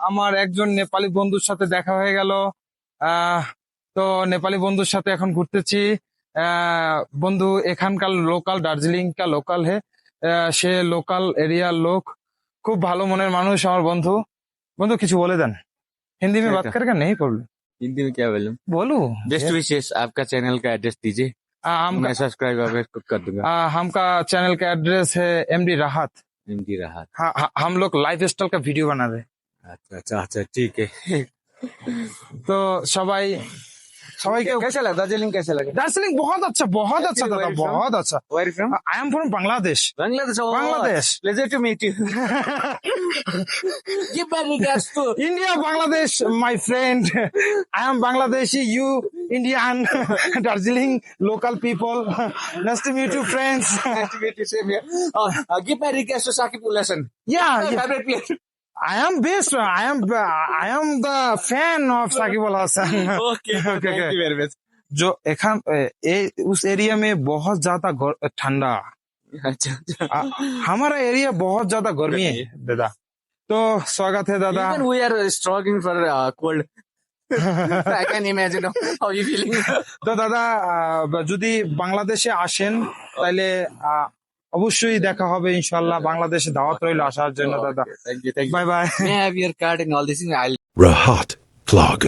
আমার একজন নেপালি বন্ধুর সাথে দেখা হয়ে গেল। তো নেপালি বন্ধুর সাথে এখন ঘুরতেছি। বন্ধু এখানকার লোকাল, দার্জিলিং কা লোকাল হে। সে লোকাল এরিয়ার লোক, খুব ভালো মনের মানুষ আমার বন্ধু। বন্ধু কিছু বলে দেন, हिंदी में क्या बात क्या करेगा नहीं प्रॉब्लम। हिंदी में क्या बोलूं? बोलो बेस्ट विशेष, आपका चैनल का एड्रेस दीजिए, हम मैं सब्सक्राइब कर दूंगा। हमका चैनल का एड्रेस है एमडी राहत। हिंदी रहा। हाँ, हम लोग लाइफ स्टाइल का वीडियो बना रहे हैं। अच्छा अच्छा अच्छा, ठीक है। तो सबाई सबाई के कैसा लगा दार्जिलिंग? कैसा लगा? दार्जिलिंग बहुत अच्छा दादा, Where you from? बहुत अच्छा। Where you from? I am from Bangladesh. Bangladesh. Oh, Bangladesh. Pleasure to meet you. Give my regards to India, Bangladesh, my friend. I am Bangladeshi, you Indian, Darjeeling local people. Nice to meet you, friends. Nice to meet you, same here. Give my regards to Sakib Ul Hasan. Yeah, My yeah. favorite player. I am best. I am the fan of Sakib Al Hasan. Okay, thank you very much. जो एखान उस area में बहुत ज्यादा ठंडा, अच्छा अच्छा। हमारा एरिया बहुत ज्यादा गर्मी है दादा। तो स्वागत है दादा। Even we are struggling for cold. I can imagine how you feeling. তো দাদা যদি বাংলাদেশে আসেন তাহলে অবশ্যই দেখা হবে ইনশাআল্লাহ। বাংলাদেশে দাওয়াত রইল আসার জন্য দাদা। Thank you, thank you. Bye bye. May I have your card and all this thing? I'll Rahat Vlog.